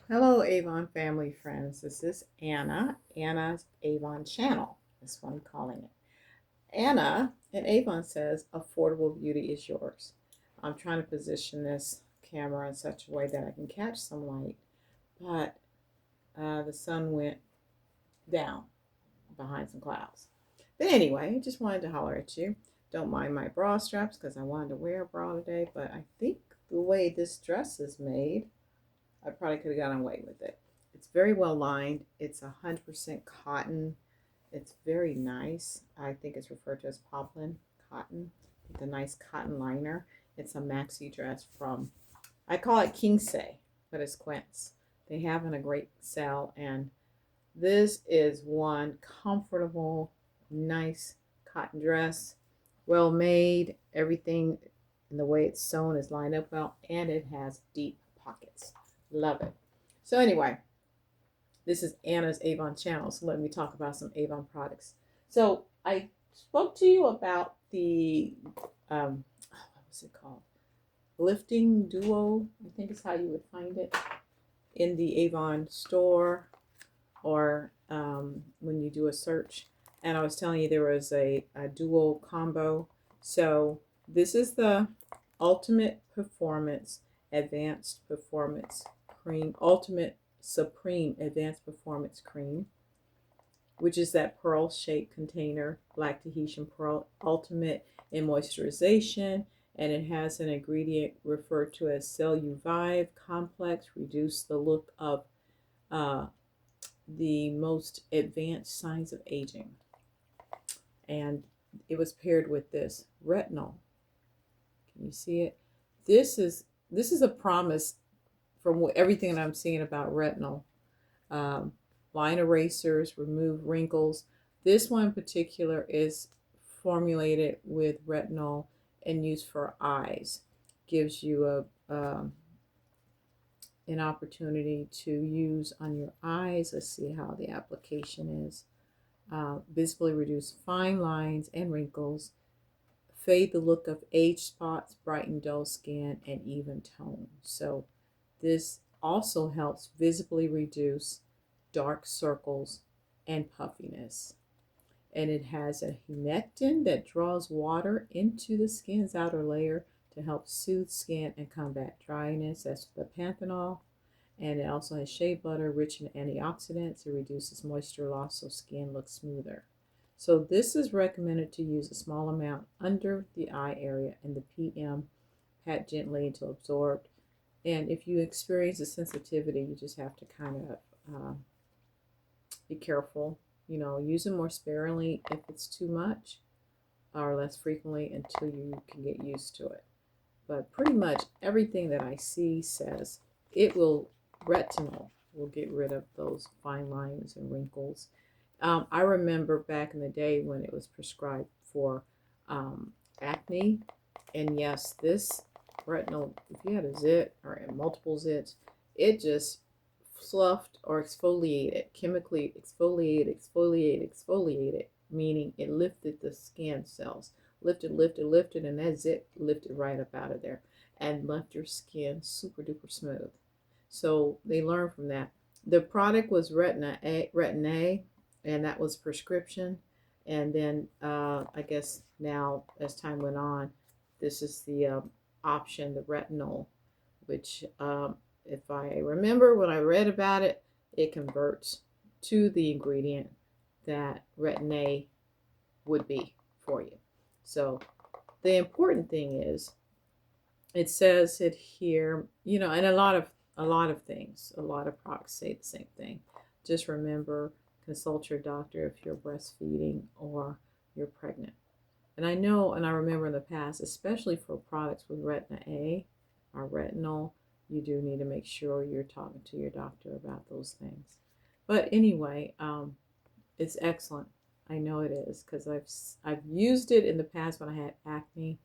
Hello, Avon family friends. This is Anna's Avon channel. That's what I'm calling it. Anna and Avon says, affordable beauty is yours. I'm trying to position this camera in such a way that I can catch some light, but the sun went down behind some clouds. But anyway, I just wanted to holler at you. Don't mind my bra straps because I wanted to wear a bra today, but I think the way this dress is made, I probably could have gotten away with it. It's very well lined. It's 100% cotton. It's very nice. I think it's referred to as poplin cotton with a nice cotton liner. It's a maxi dress from, I call it Kingsay, but it's Quince. They have in a great sale, and this is one comfortable, nice cotton dress, well made. Everything in the way it's sewn is lined up well, and it has deep pockets. Love it. So anyway, this is Anna's Avon channel, so let me talk about some Avon products. So I spoke to you about the what was it called? Lifting Duo, I think is how you would find it in the Avon store or when you do a search. And I was telling you there was a duo combo. So this is the Ultimate Performance Advanced Performance Cream, Ultimate Supreme Advanced Performance Cream, which is that pearl shaped container, black Tahitian pearl, ultimate in moisturization, and it has an ingredient referred to as Celluvive complex, reduce the look of uh, the most advanced signs of aging. And it was paired with this retinol. Can you see it? This is a promise from everything that I'm seeing about retinol. Um, Line erasers, remove wrinkles. This one in particular is formulated with retinol and used for eyes. Gives you an opportunity to use on your eyes. Let's see how the application is. Visibly reduce fine lines and wrinkles, fade the look of age spots, brighten dull skin, and even tone. So this also helps visibly reduce dark circles and puffiness. And it has a humectant that draws water into the skin's outer layer to help soothe skin and combat dryness. That's the panthenol. And it also has shea butter rich in antioxidants. It reduces moisture loss so skin looks smoother. So this is recommended to use a small amount under the eye area and the PM. Pat gently until absorbed. And if you experience a sensitivity, you just have to kind of be careful. Use it more sparingly if it's too much, or less frequently until you can get used to it. But pretty much everything that I see says it will, retinol will get rid of those fine lines and wrinkles. I remember back in the day when it was prescribed for acne, and yes, this retinol, if you had a zit or multiple zits, it just fluffed or exfoliated, chemically exfoliated, meaning it lifted the skin cells, lifted, and that zit lifted right up out of there and left your skin super duper smooth. So they learned from that. The product was Retin-A, and that was prescription. And then I guess now, as time went on, this is the option, the retinol, which if I remember when I read about it, it converts to the ingredient that Retin-A would be for you. So the important thing is, it says it here, and a lot of things, a lot of products say the same thing. Just remember, consult your doctor if you're breastfeeding or you're pregnant. And I know, and I remember in the past, especially for products with Retin-A or retinol, you do need to make sure you're talking to your doctor about those things. But anyway, it's excellent. I know it is because I've used it in the past when I had acne,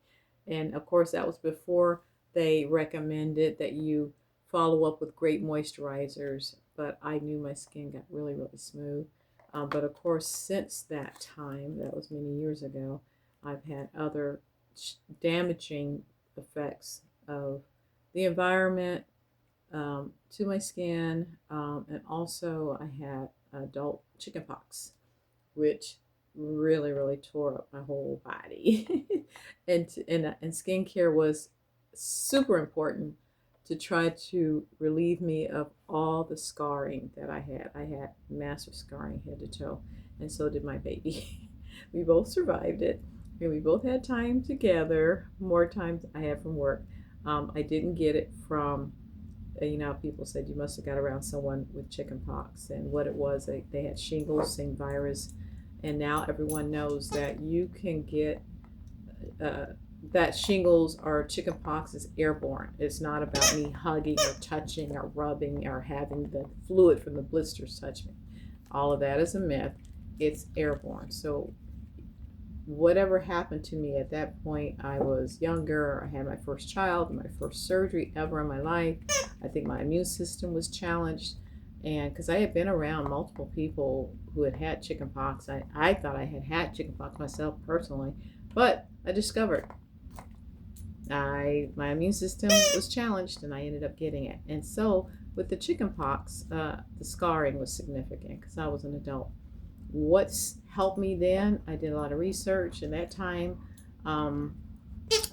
and of course that was before they recommended that you follow up with great moisturizers. But I knew my skin got really, really smooth. But of course, since that time, that was many years ago, I've had other damaging effects of the environment, to my skin, and also I had adult chickenpox, which really tore up my whole body. And skincare was super important to try to relieve me of all the scarring that I had. I had massive scarring head to toe, and so did my baby. We both survived it, and we both had time together, more time I had from work. I didn't get it from, people said you must have got around someone with chickenpox, and what it was, they had shingles, same virus, and now everyone knows that you can get uh, that shingles or chickenpox is airborne. It's not about me hugging or touching or rubbing or having the fluid from the blisters touch me. All of that is a myth. It's airborne. So whatever happened to me at that point, I was younger. I had my first child, my first surgery ever in my life. I think my immune system was challenged. And because I had been around multiple people who had had chickenpox, I thought I had chickenpox myself personally, but I discovered my immune system was challenged and I ended up getting it. And so with the chickenpox, the scarring was significant because I was an adult. What's helped me then? I did a lot of research in that time, and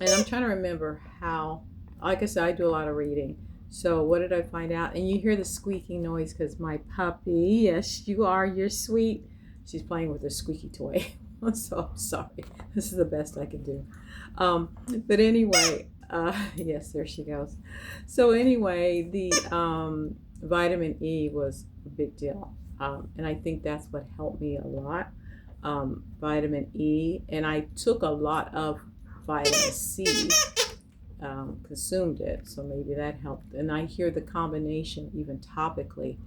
I'm trying to remember how. Like I said, I do a lot of reading. So what did I find out? And you hear the squeaking noise because my puppy, yes, you're sweet. She's playing with a squeaky toy. So I'm sorry. This is the best I can do. But anyway, yes, there she goes. So anyway, the vitamin E was a big deal. And I think that's what helped me a lot. Vitamin E, and I took a lot of vitamin C, consumed it, so maybe that helped. And I hear the combination, even topically,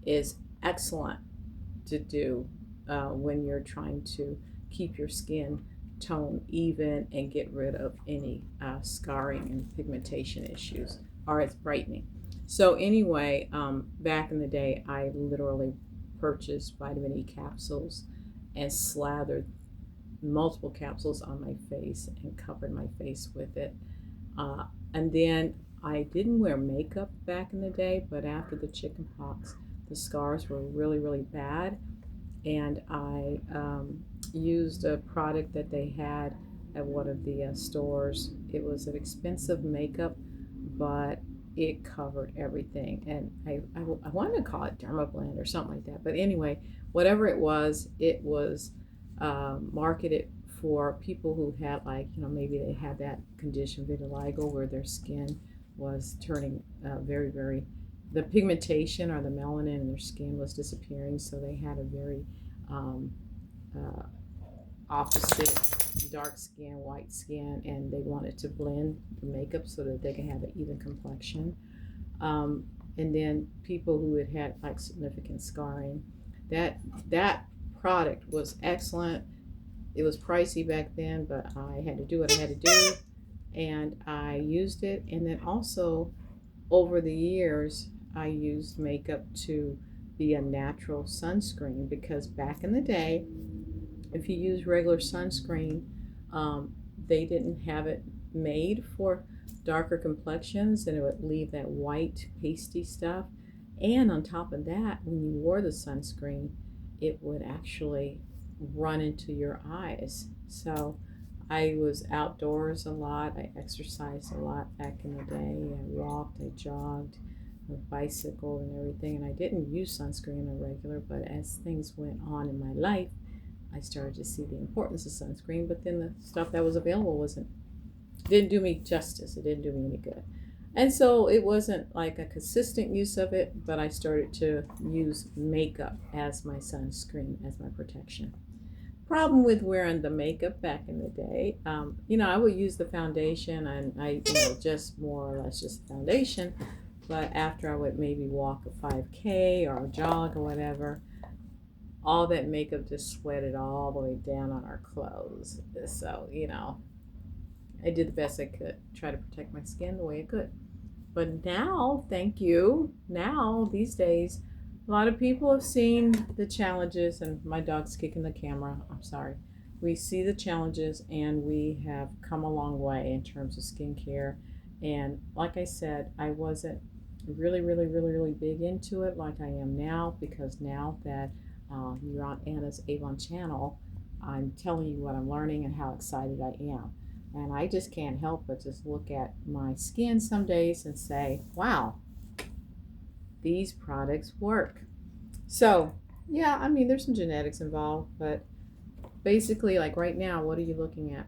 is excellent to do when you're trying to keep your skin tone even and get rid of any scarring and pigmentation issues, or it's brightening. So anyway, back in the day, I literally purchased vitamin E capsules and slathered multiple capsules on my face and covered my face with it. And then I didn't wear makeup back in the day, but after the chickenpox, the scars were really bad. And I used a product that they had at one of the stores. It was an expensive makeup, but it covered everything. And I wanted to call it Dermablend or something like that. But anyway, whatever it was marketed for people who had, like, maybe they had that condition, vitiligo, where their skin was turning very, the pigmentation or the melanin in their skin was disappearing. So they had a very opposite dark skin, white skin, and they wanted to blend the makeup so that they could have an even complexion. And then people who had like significant scarring, that product was excellent. It was pricey back then, but I had to do what I had to do, and I used it. And then also over the years, I used makeup to be a natural sunscreen, because back in the day, if you use regular sunscreen, they didn't have it made for darker complexions, and it would leave that white pasty stuff. And on top of that, when you wore the sunscreen, it would actually run into your eyes. So I was outdoors a lot. I exercised a lot back in the day. I walked, I jogged, I bicycled and everything. And I didn't use sunscreen on a regular, but as things went on in my life, I started to see the importance of sunscreen. But then the stuff that was available didn't do me justice. It didn't do me any good. And so it wasn't like a consistent use of it, but I started to use makeup as my sunscreen, as my protection. Problem with wearing the makeup back in the day, I would use the foundation, and just more or less just foundation. But after I would maybe walk a 5K or a jog or whatever, all that makeup just sweated all the way down on our clothes. So, I did the best I could, try to protect my skin the way I could. But now, thank you, now, these days, a lot of people have seen the challenges, and my dog's kicking the camera, I'm sorry. We see the challenges, and we have come a long way in terms of skincare. And like I said, I wasn't really, really, really, really big into it like I am now, because now that you're on Anna's Avon channel, I'm telling you what I'm learning and how excited I am. And I just can't help but just look at my skin some days and say, wow, these products work. So, yeah, I mean, there's some genetics involved, but basically, like right now, what are you looking at?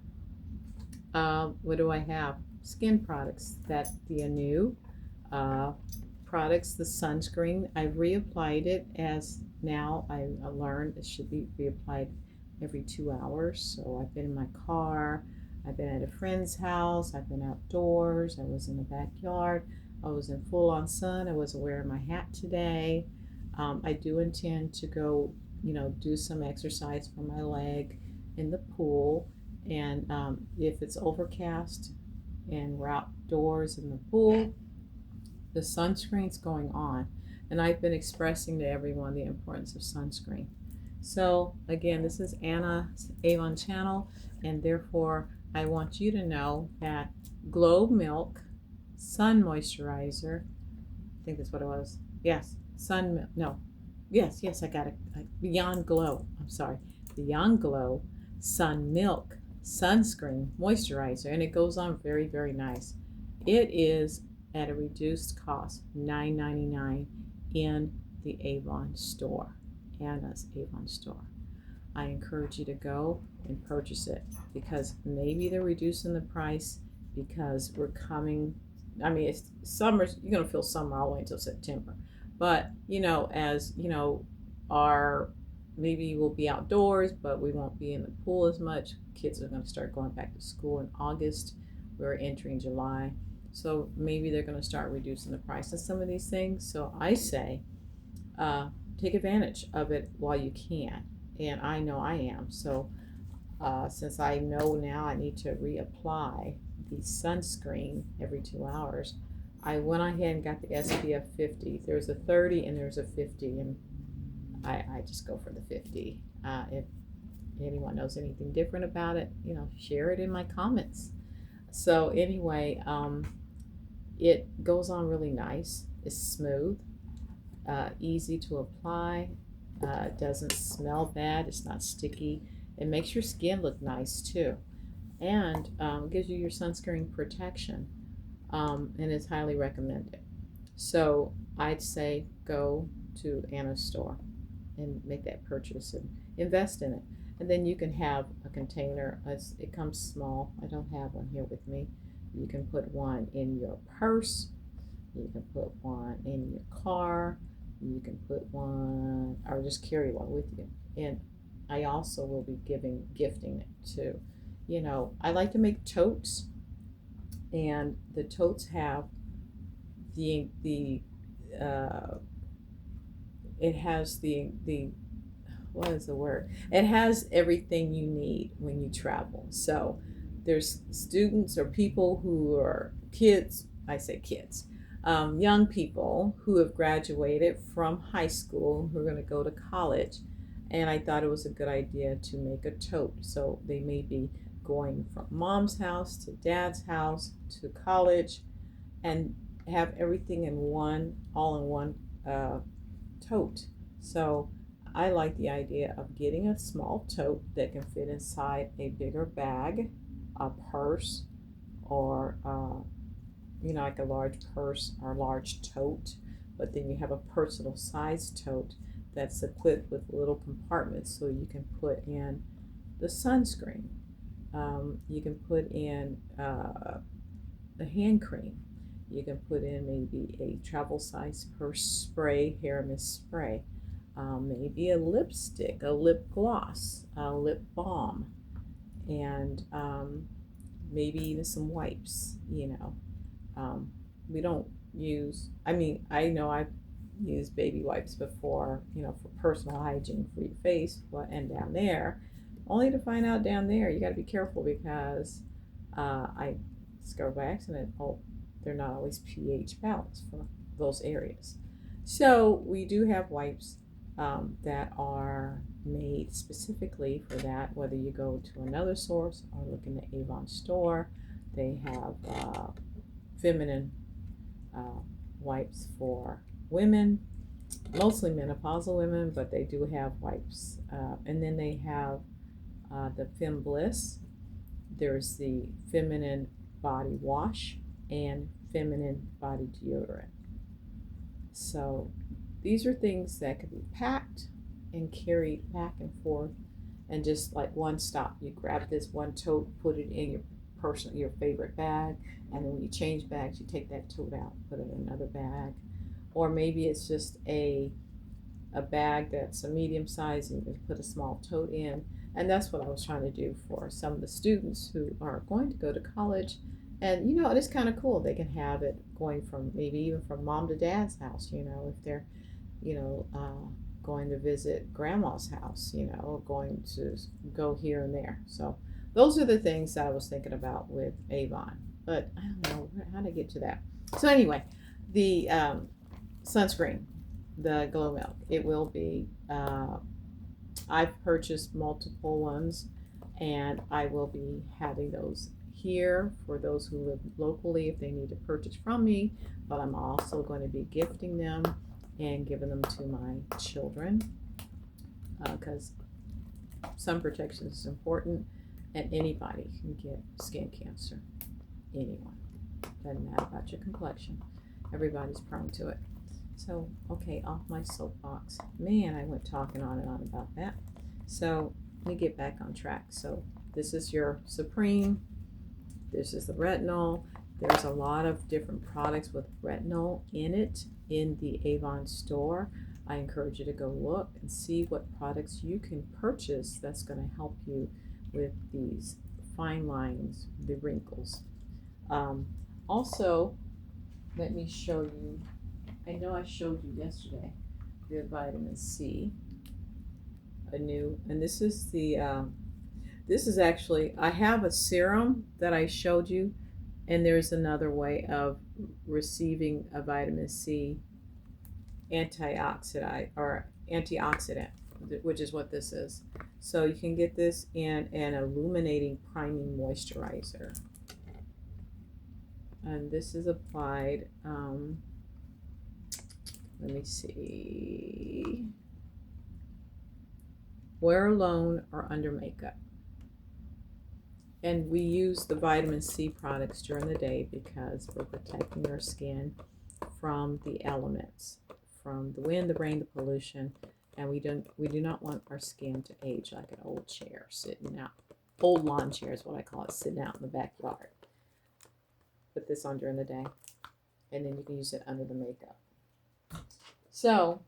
What do I have? Skin products. That the new uh, products, the sunscreen. I've reapplied it, as now I learned it should be reapplied every 2 hours. So I've been in my car, I've been at a friend's house, I've been outdoors, I was in the backyard, I was in full on sun, I wasn't wearing my hat today. I do intend to go, do some exercise for my leg in the pool. And if it's overcast and we're outdoors in the pool, the sunscreen's going on. And I've been expressing to everyone the importance of sunscreen. So again, this is Anna's Avon channel, and therefore I want you to know that Glow Milk Sun Moisturizer, I think that's what it was. Yes, Sun Milk. No, yes, I got it. Beyond Glow. I'm sorry, Beyond Glow Sun Milk Sunscreen Moisturizer, and it goes on very, very nice. It is at a reduced cost, $9.99 in the Avon store, Anna's Avon store. I encourage you to go and purchase it, because maybe they're reducing the price because we're coming. I mean, it's summer. You're gonna feel summer all the way until September, but as our maybe we'll be outdoors, but we won't be in the pool as much. Kids are going to start going back to school in August. We're entering July, so maybe they're going to start reducing the price of some of these things. So I say, take advantage of it while you can, and I know I am. So since I know now I need to reapply the sunscreen every 2 hours, I went ahead and got the SPF 50. There's a 30 and there's a 50, and I just go for the 50. If anyone knows anything different about it, share it in my comments. So anyway, it goes on really nice. It's smooth, easy to apply. It doesn't smell bad. It's not sticky. It makes your skin look nice too, and gives you your sunscreen protection, and it's highly recommended. So I'd say go to Anna's store and make that purchase and invest in it. And then you can have a container. It comes small. I don't have one here with me. You can put one in your purse. You can put one in your car. You can put one, or just carry one with you. And I also will be gifting it too. I like to make totes, and the totes have the it has the what is the word? It has everything you need when you travel. So there's students or people who are kids. I say kids, young people who have graduated from high school, who are going to go to college. And I thought it was a good idea to make a tote. So they may be going from mom's house to dad's house to college, and have everything in one, all in one tote. So I like the idea of getting a small tote that can fit inside a bigger bag, a purse, or like a large purse or large tote. But then you have a personal size tote that's equipped with little compartments, so you can put in the sunscreen. You can put in the hand cream. You can put in maybe a travel size purse spray, hair mist spray, maybe a lipstick, a lip gloss, a lip balm, and maybe even some wipes. We don't use, I know I've used baby wipes before, for personal hygiene for your face and down there, only to find out down there you got to be careful, because I discovered by accident, they're not always pH balanced for those areas. So we do have wipes that are made specifically for that. Whether you go to another source or look in the Avon store, they have feminine wipes for women, mostly menopausal women, but they do have wipes. And then they have the Fem Bliss. There's the feminine body wash and feminine body deodorant. So these are things that can be packed and carried back and forth, and just like one stop. You grab this one tote, put it in your favorite bag, and then when you change bags, you take that tote out, put it in another bag. Or maybe it's just a bag that's a medium size and you can put a small tote in. And that's what I was trying to do for some of the students who are going to go to college. And it's kind of cool. They can have it going from maybe even from mom to dad's house, if they're, you know, going to visit grandma's house, or going to go here and there. So those are the things that I was thinking about with Avon. But I don't know how to get to that. So anyway, the sunscreen, the Glow Milk. It will be, I've purchased multiple ones, and I will be having those here for those who live locally if they need to purchase from me, but I'm also going to be gifting them and giving them to my children because sun protection is important, and anybody can get skin cancer. Anyone. Doesn't matter about your complexion. Everybody's prone to it. So, okay, off my soapbox. Man, I went talking on and on about that. So, let me get back on track. So, this is your Supreme. This is the retinol. There's a lot of different products with retinol in it in the Avon store. I encourage you to go look and see what products you can purchase that's going to help you with these fine lines, the wrinkles. Also, let me show you. I know I showed you yesterday the vitamin C, and this is this is actually, I have a serum that I showed you, and there's another way of receiving a vitamin C antioxidant, which is what this is. So you can get this in an illuminating priming moisturizer. And this is applied, let me see, wear alone or under makeup. And we use the vitamin C products during the day because we're protecting our skin from the elements, from the wind, the rain, the pollution, and we do not want our skin to age like an old chair sitting out. Old lawn chair is what I call it, sitting out in the backyard. Put this on during the day, and then you can use it under the makeup. So,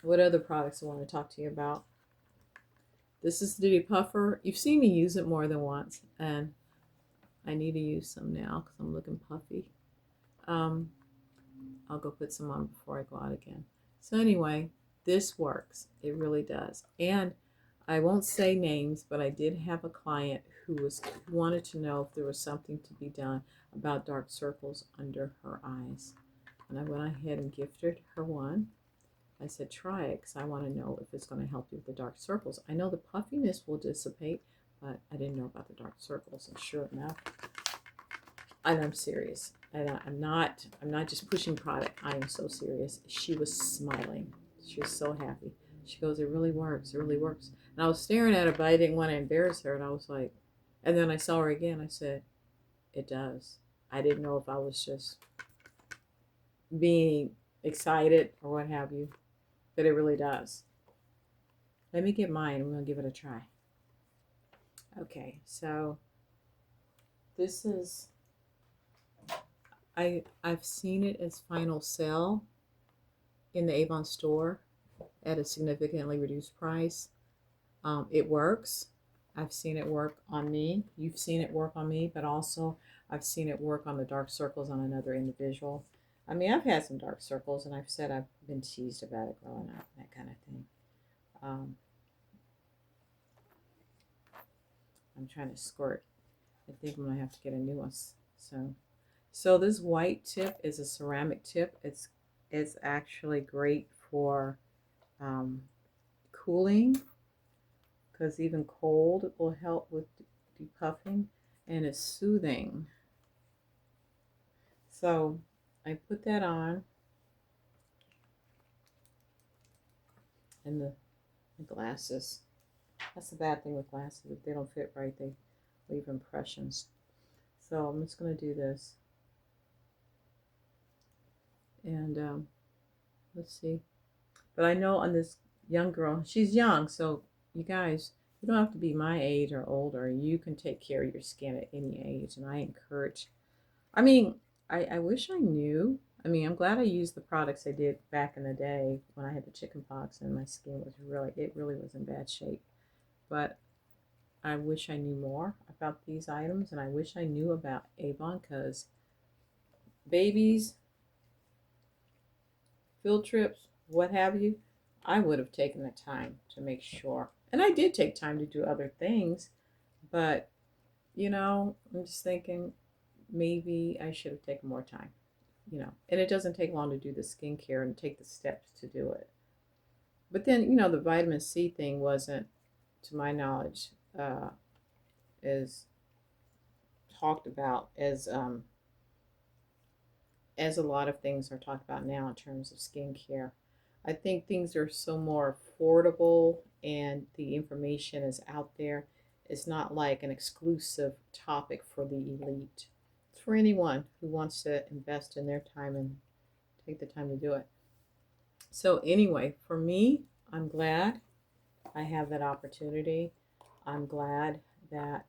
what other products I want to talk to you about? This is the Depuffer. You've seen me use it more than once, and I need to use some now because I'm looking puffy. I'll go put some on before I go out again. So anyway, this works. It really does. And I won't say names, but I did have a client who wanted to know if there was something to be done about dark circles under her eyes. And I went ahead and gifted her one. I said, try it because I want to know if it's going to help you with the dark circles. I know the puffiness will dissipate, but I didn't know about the dark circles. And sure enough, and I'm serious. And I'm not just pushing product. I am so serious. She was smiling. She was so happy. She goes, it really works. It really works. And I was staring at her, but I didn't want to embarrass her. And I was like, and then I saw her again. I said, it does. I didn't know if I was just being excited or what have you, but it really does. Let me get mine. I'm going to give it a try. Okay, so this is, I've seen it as final sale in the Avon store at a significantly reduced price. It works. I've seen it work on me. You've seen it work on me, but also I've seen it work on the dark circles on another individual. I mean, I've had some dark circles, and I've said I've been teased about it growing up, that kind of thing. I'm trying to squirt. I think I'm going to have to get a new one. So this white tip is a ceramic tip. It's actually great for cooling, because even cold will help with depuffing, and it's soothing. So I put that on, and the glasses. That's the bad thing with glasses. If they don't fit right, they leave impressions. So I'm just going to do this. And let's see. But I know on this young girl, she's young, so you guys, you don't have to be my age or older. You can take care of your skin at any age. And I encourage, I mean, I wish I knew. I mean, I'm glad I used the products I did back in the day when I had the chicken pox and my skin was really, it really was in bad shape. But I wish I knew more about these items, and I wish I knew about Avon, because babies, field trips, what have you, I would have taken the time to make sure. And I did take time to do other things, but I'm just thinking maybe I should have taken more time, And it doesn't take long to do the skincare and take the steps to do it. But then, the vitamin C thing wasn't, to my knowledge, as talked about as a lot of things are talked about now in terms of skincare. I think things are so more affordable and the information is out there. It's not like an exclusive topic for the elite. It's for anyone who wants to invest in their time and take the time to do it. So, anyway, for me, I'm glad I have that opportunity. I'm glad that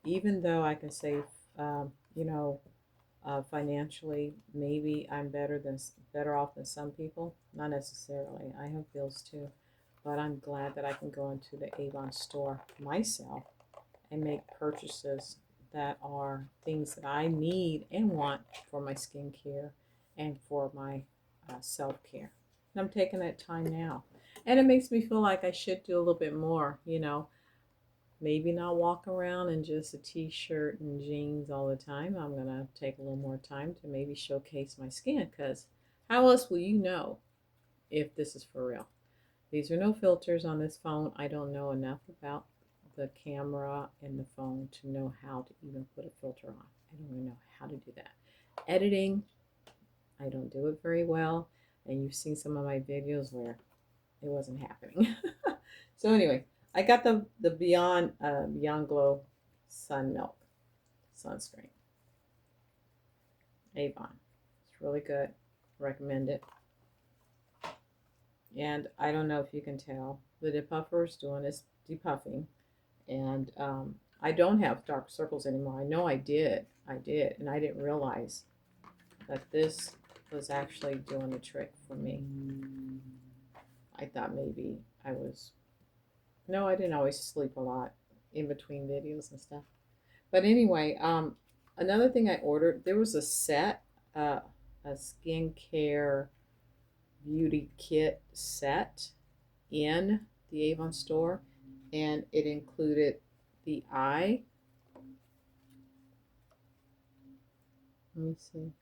even though I can say, um, you know, financially, maybe I'm better off than some people. Not necessarily. I have bills too, but I'm glad that I can go into the Avon store myself and make purchases that are things that I need and want for my skincare and for my self care. And I'm taking that time now, and it makes me feel like I should do a little bit more. Maybe not walk around in just a t-shirt and jeans all the time. I'm going to take a little more time to maybe showcase my skin, because how else will you know if this is for real? These are no filters on this phone. I don't know enough about the camera and the phone to know how to even put a filter on. I don't even know how to do that. Editing, I don't do it very well. And you've seen some of my videos where it wasn't happening. So anyway, I got the Beyond Glow Sun Milk sunscreen, Avon. It's really good. Recommend it. And I don't know if you can tell, the depuffer is doing is depuffing, and I don't have dark circles anymore. I know I did, and I didn't realize that this was actually doing the trick for me. I thought maybe I was. No, I didn't always sleep a lot in between videos and stuff. But anyway, another thing I ordered, there was a set, a skincare beauty kit set in the Avon store, and it included the eye. Let me see.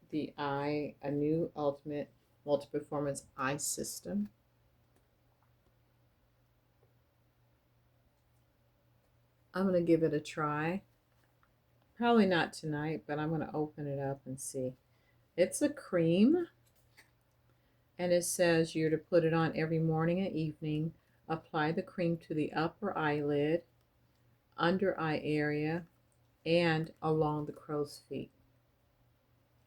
The eye, a new ultimate multi-performance eye system. I'm going to give it a try. Probably not tonight, but I'm going to open it up and see. It's a cream, and it says you're to put it on every morning and evening. Apply the cream to the upper eyelid, under eye area, and along the crow's feet.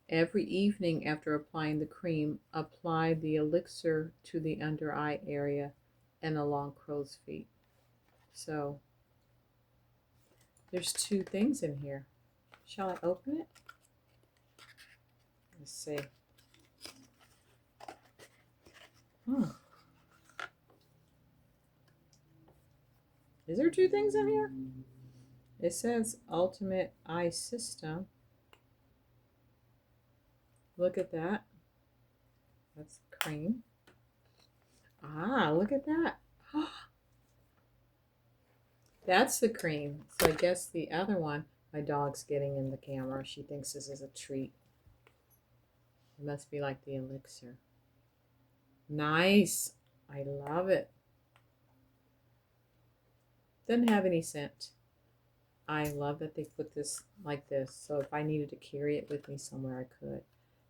Every evening after applying the cream, apply the elixir to the under eye area and along crow's feet. So there's two things in here. Shall I open it? Let's see. Is there two things in here? It says Ultimate Eye System. Look at that. That's cream. Ah, look at that. That's the cream. So I guess the other one, my dog's getting in the camera. She thinks this is a treat. It must be like the elixir. Nice. I love it. Doesn't have any scent. I love that they put this like this. So if I needed to carry it with me somewhere, I could.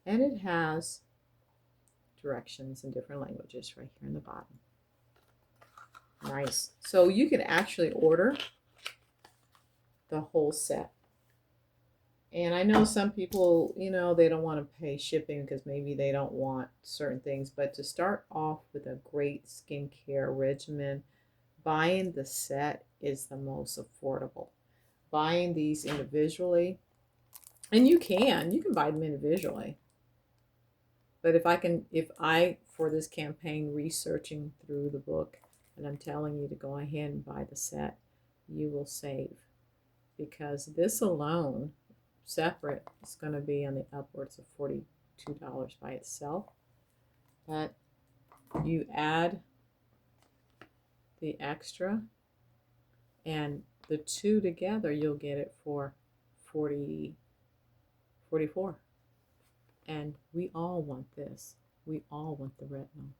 And it has directions in different languages right here in the bottom. Nice. So you can actually order the whole set. And I know some people, they don't want to pay shipping because maybe they don't want certain things. But to start off with a great skincare regimen, buying the set is the most affordable. Buying these individually, and you can buy them individually. But if I, for this campaign, researching through the book, and I'm telling you to go ahead and buy the set, you will save. Because this alone, separate, is going to be on the upwards of $42 by itself. But you add the extra and the two together, you'll get it for $44. And we all want this. We all want the retinol.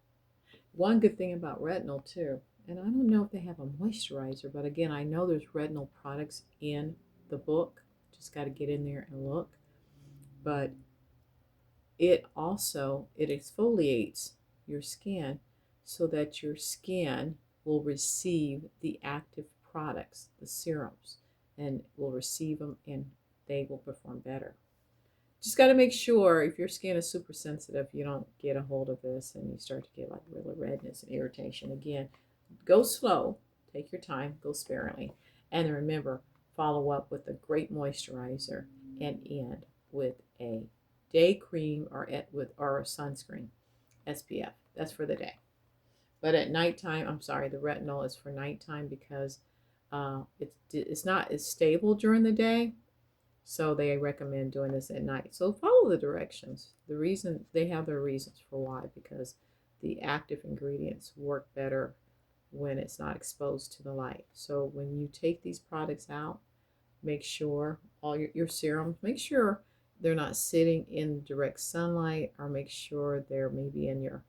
One good thing about retinol too, and I don't know if they have a moisturizer, but again, I know there's retinol products in the book. Just got to get in there and look. But it exfoliates your skin so that your skin will receive the active products, the serums, and will receive them and they will perform better. Just got to make sure if your skin is super sensitive, you don't get a hold of this and you start to get like really redness and irritation. Again, go slow, take your time, go sparingly. And then remember, follow up with a great moisturizer and end with a day cream or sunscreen, SPF. That's for the day. But at nighttime, I'm sorry, the retinol is for nighttime because it's not as stable during the day. So they recommend doing this at night. So follow the directions. They have their reasons for why, because the active ingredients work better when it's not exposed to the light. So when you take these products out, make sure all your serums, make sure they're not sitting in direct sunlight, or make sure they're maybe in your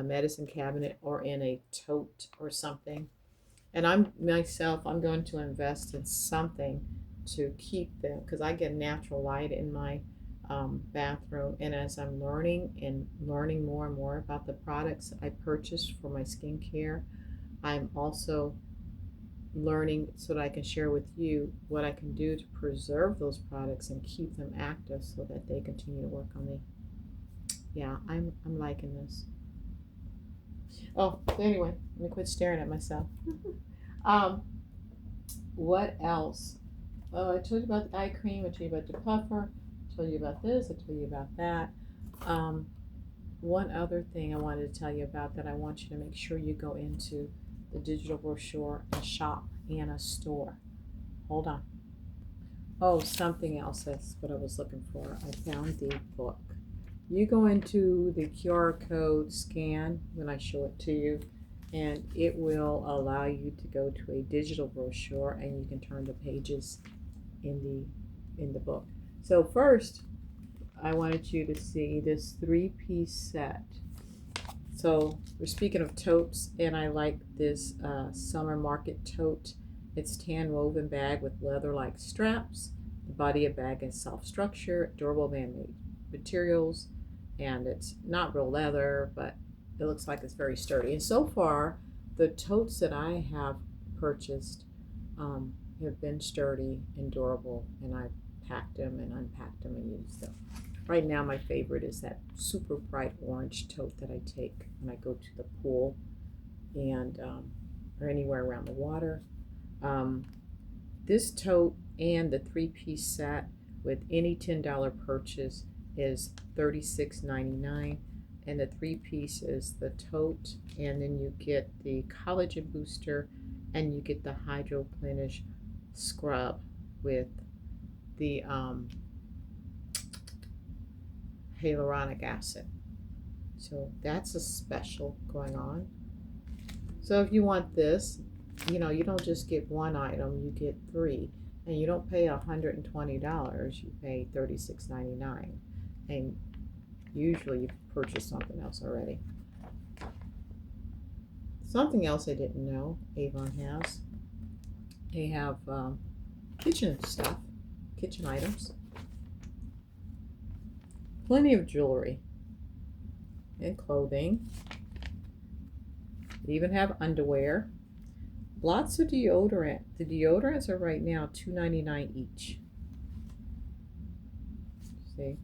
medicine cabinet or in a tote or something. And I'm going to invest in something to keep them, because I get natural light in my bathroom. And as I'm learning more and more about the products I purchased for my skincare, I'm also learning so that I can share with you what I can do to preserve those products and keep them active so that they continue to work on me. Yeah, I'm liking this. Oh, anyway, let me quit staring at myself. What else? Oh, I told you about the eye cream. I told you about the puffer. I told you about this. I told you about that. One other thing I wanted to tell you about that I want you to make sure you go into the digital brochure and shop Anna's store. Hold on. Oh, something else. That's what I was looking for. I found the book. You go into the QR code scan when I show it to you, and it will allow you to go to a digital brochure and you can turn the pages in the book. So first, I wanted you to see this 3-piece set. So we're speaking of totes, and I like this summer market tote. It's tan woven bag with leather-like straps. The body of bag is soft structure, durable man-made materials, and it's not real leather, but it looks like it's very sturdy. And so far, the totes that I have purchased have been sturdy and durable, and I've packed them and unpacked them and used them. Right now, my favorite is that super bright orange tote that I take when I go to the pool and or anywhere around the water. This tote and the 3-piece set with any $10 purchase is $36.99, and the 3-piece is the tote, and then you get the collagen booster, and you get the hydroplenish scrub with the hyaluronic acid. So that's a special going on. So if you want this, you don't just get one item, you get 3, and you don't pay $120, you pay $36.99, and usually you've purchased something else already. Something else I didn't know Avon has. They have kitchen stuff, kitchen items. Plenty of jewelry and clothing. They even have underwear. Lots of deodorant. The deodorants are right now $2.99 each. See?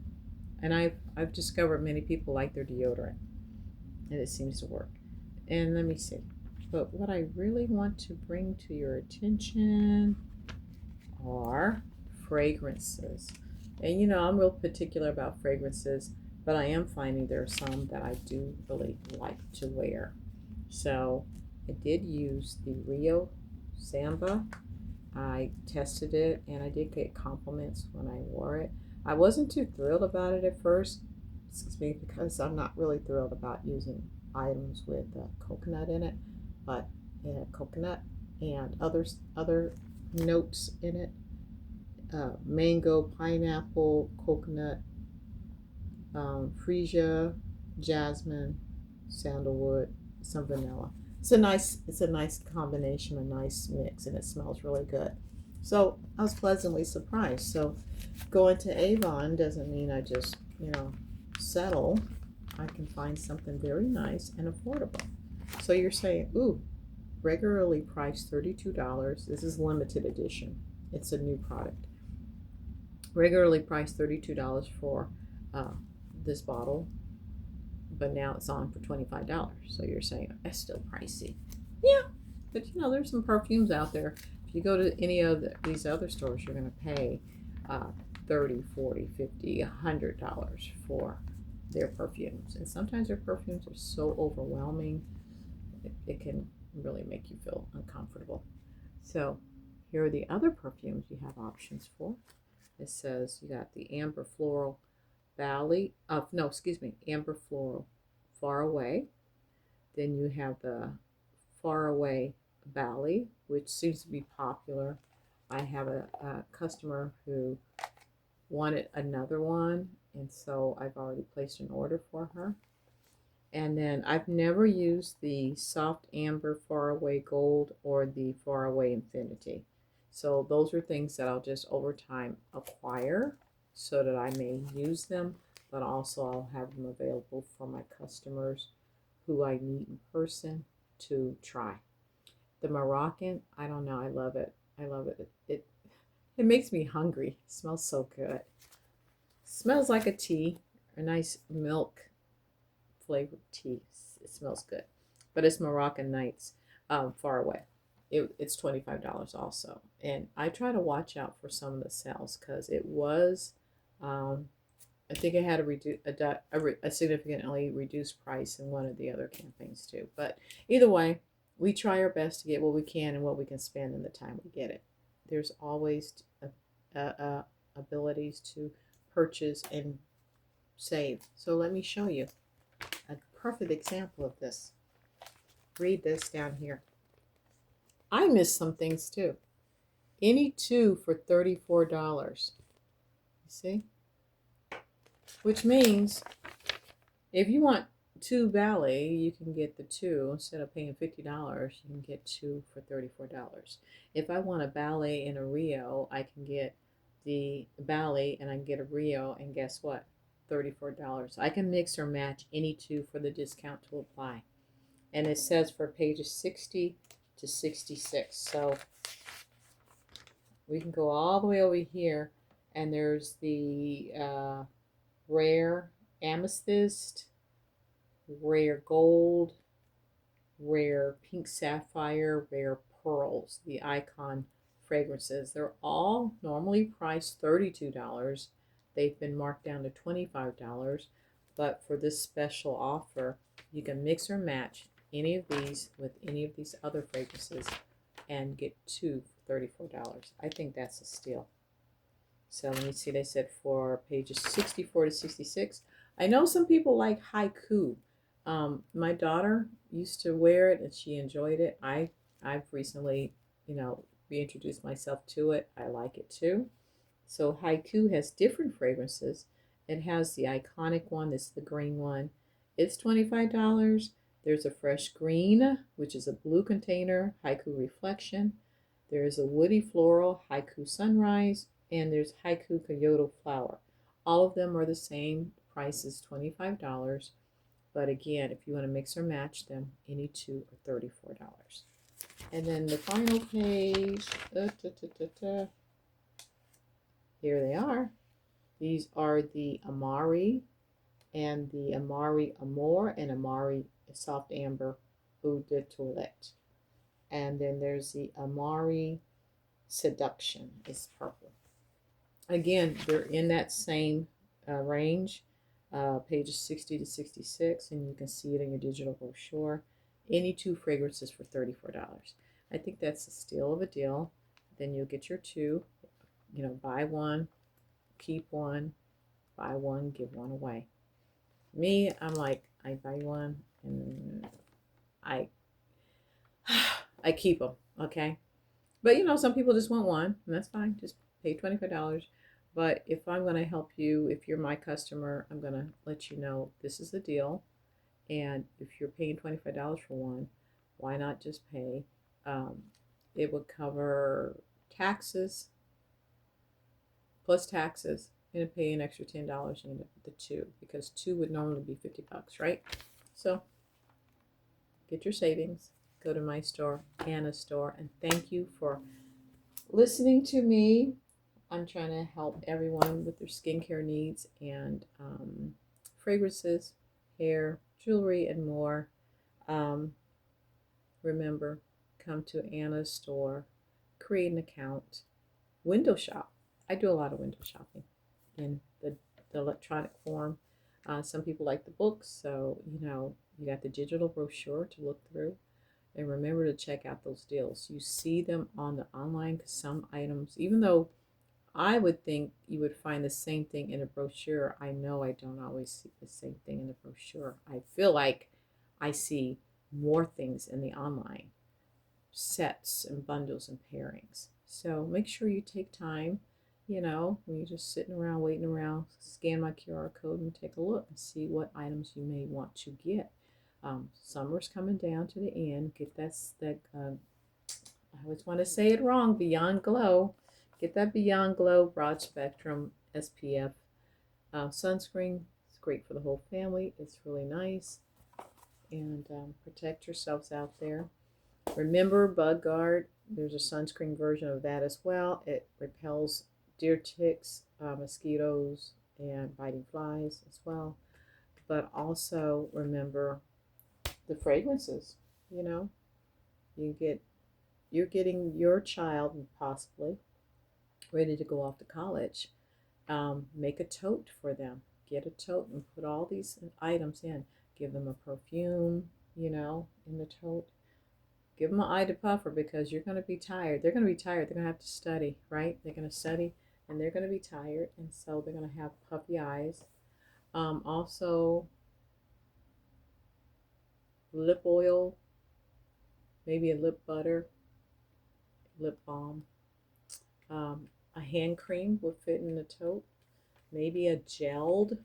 And I've discovered many people like their deodorant. And it seems to work. And let me see. But what I really want to bring to your attention are fragrances. And I'm real particular about fragrances, but I am finding there are some that I do really like to wear. So I did use the Rio Samba. I tested it and I did get compliments when I wore it. I wasn't too thrilled about it at first, excuse me, because I'm not really thrilled about using items with coconut in it, but it had coconut and other notes in it. Mango, pineapple, coconut, freesia, jasmine, sandalwood, some vanilla. It's a nice combination, a nice mix, and it smells really good. So I was pleasantly surprised. So going to Avon doesn't mean I just settle. I can find something very nice and affordable. So you're saying, ooh, regularly priced $32. This is limited edition. It's a new product. Regularly priced $32 for uh, this bottle, but now it's on for $25. So you're saying that's still pricey. Yeah, but there's some perfumes out there. If you go to any of these other stores, you're going to pay $30, $40, $50, $100 for their perfumes. And sometimes their perfumes are so overwhelming, it can really make you feel uncomfortable. So here are the other perfumes you have options for. It says you got the Amber Floral Valley. No, excuse me, Amber Floral Far Away. Then you have the Far Away Valley, which seems to be popular. I have a customer who wanted another one, and so I've already placed an order for her. And then I've never used the Soft Amber Far Away Gold or the Far Away Infinity. So those are things that I'll just over time acquire so that I may use them, but also I'll have them available for my customers who I meet in person to try. The Moroccan, I don't know, I love it. I love it. It makes me hungry. It smells so good. It smells like a tea, a nice milk flavored tea. It smells good. But it's Moroccan Nights, Far Away. It's $25 also. And I try to watch out for some of the sales because it was, I think it had a significantly reduced price in one of the other campaigns too. But either way, we try our best to get what we can and what we can spend in the time we get it. There's always abilities to purchase and save. So let me show you a perfect example of this. Read this down here. I missed some things too. Any two for $34. You see? Which means if you want two ballet, you can get the two. Instead of paying $50, you can get two for $34. If I want a ballet and a Rio, I can get the ballet and I can get a Rio, and guess what? $34. I can mix or match any two for the discount to apply. And it says for pages 60 to 66. So we can go all the way over here, and there's the rare amethyst, rare gold, rare pink sapphire, rare pearls, the icon fragrances. They're all normally priced $32. They've been marked down to $25, but for this special offer, you can mix or match any of these with any of these other fragrances and get two for $34. I think that's a steal. So let me see, they said for pages 64 to 66. I know some people like haiku. My daughter used to wear it and she enjoyed it. I've recently, reintroduced myself to it. I like it too. So haiku has different fragrances. It has the iconic one, that's the green one. It's $25. There's a fresh green, which is a blue container, haiku reflection. There's a woody floral haiku sunrise, and there's haiku kyoto flower. All of them are the same price as $25. But again, if you want to mix or match them, any two are $34. And then the final page, here they are. These are the Amari and the Amari Amore and Amari Soft Amber Eau de Toilette. And then there's the Amari Seduction. It's purple. Again, they're in that same range, pages 60 to 66, and you can see it in your digital brochure. Any two fragrances for $34. I think that's a steal of a deal. Then you'll get your two. Buy one, keep one, buy one, give one away. Me, I'm like, I buy one and I I keep them, okay? But some people just want one, and that's fine. Just pay $25. But if I'm going to help you, if you're my customer, I'm going to let you know this is the deal. And if you're paying $25 for one, why not just pay? It would cover taxes plus taxes, and pay an extra $10 in the two, because two would normally be $50, right? So get your savings. Go to my store, Anna's store, and thank you for listening to me. I'm trying to help everyone with their skincare needs and fragrances, hair, jewelry, and more. Remember, come to Anna's store, create an account, window shop. I do a lot of window shopping in the electronic form. Some people like the books, so you got the digital brochure to look through. And remember to check out those deals. You see them on the online, because some items, even though I would think you would find the same thing in a brochure, I know I don't always see the same thing in the brochure. I feel like I see more things in the online sets and bundles and pairings. So make sure you take time, when you're just sitting around, waiting around, scan my QR code and take a look and see what items you may want to get. Summer's coming down to the end. Get that I always want to say it wrong, Beyond Glow. Get that Beyond Glow broad spectrum SPF sunscreen. It's great for the whole family. It's really nice. And protect yourselves out there. Remember, Bug Guard. There's a sunscreen version of that as well. It repels deer ticks, mosquitoes, and biting flies as well. But also remember the fragrances. You're getting your child possibly ready to go off to college. Make a tote for them. Get a tote and put all these items in. Give them a perfume, in the tote. Give them an Eye to Puffer, because you're going to be tired. They're going to be tired. They're going to have to study, right? They're going to study and they're going to be tired, and so they're going to have puffy eyes. Also, lip oil, maybe a lip butter, lip balm. A hand cream would fit in the tote. Maybe a gelled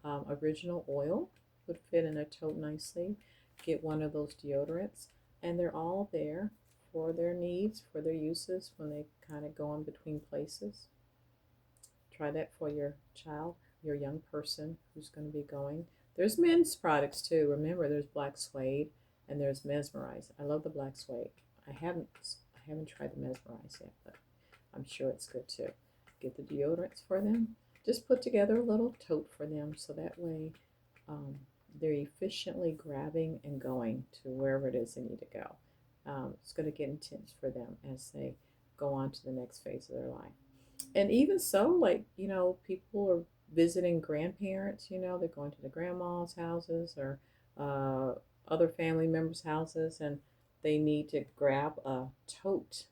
original oil would fit in a tote nicely. Get one of those deodorants, and they're all there for their needs, for their uses when they kind of go in between places. Try that for your child, your young person who's going to be going. There's men's products too. Remember, there's black suede and there's mesmerize. I love the black suede. I haven't tried the mesmerize yet, but I'm sure it's good too. Get the deodorants for them. Just put together a little tote for them, so that way they're efficiently grabbing and going to wherever it is they need to go. It's going to get intense for them as they go on to the next phase of their life. And even so, like, people are visiting grandparents, they're going to the grandma's houses or other family members' houses, and they need to grab a tote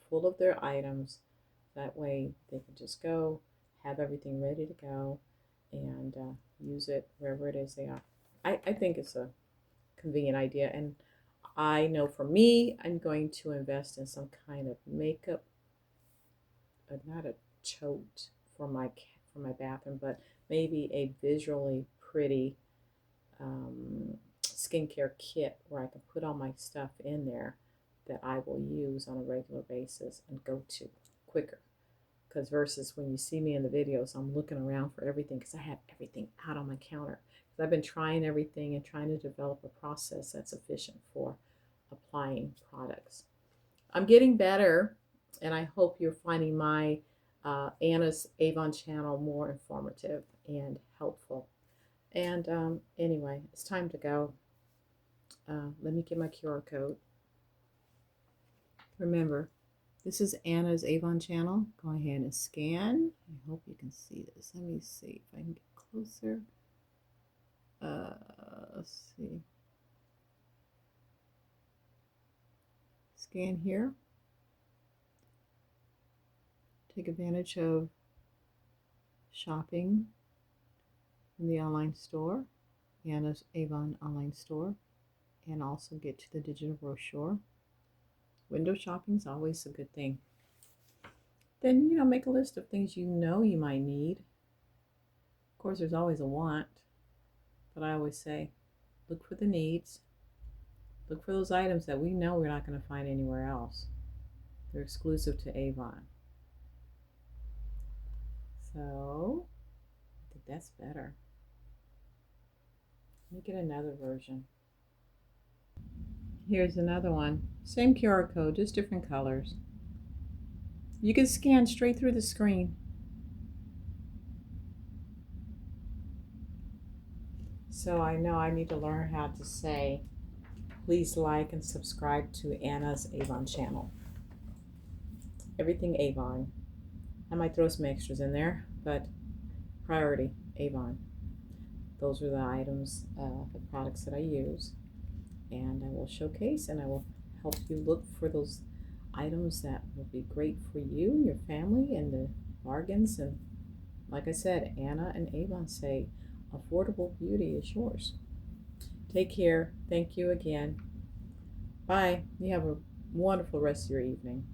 full of their items. That way they can just go, have everything ready to go, and use it wherever it is they are. I think it's a convenient idea, and I know for me, I'm going to invest in some kind of makeup, not a tote for my bathroom, but maybe a visually pretty skincare kit where I can put all my stuff in there that I will use on a regular basis and go to quicker. Because versus when you see me in the videos, I'm looking around for everything because I have everything out on my counter. Because I've been trying everything and trying to develop a process that's efficient for applying products. I'm getting better, and I hope you're finding my Anna's Avon channel more informative and helpful. And anyway, it's time to go. Let me get my QR code. Remember, this is Anna's Avon channel. Go ahead and scan. I hope you can see this. Let me see if I can get closer. Let's see. Scan here. Take advantage of shopping in the online store, Anna's Avon online store, and also get to the digital brochure. Window shopping is always a good thing. Then, make a list of things you might need. Of course, there's always a want, but I always say, look for the needs. Look for those items that we know we're not going to find anywhere else. They're exclusive to Avon. So, I think that's better. Let me get another version. Here's another one. Same QR code, just different colors. You can scan straight through the screen. So I know I need to learn how to say, please like and subscribe to Anna's Avon channel. Everything Avon. I might throw some extras in there, but priority, Avon. Those are the items, the products that I use. And I will showcase and I will help you look for those items that will be great for you and your family, and the bargains. And like I said, Anna and Avon say affordable beauty is yours. Take care. Thank you again. Bye. You have a wonderful rest of your evening.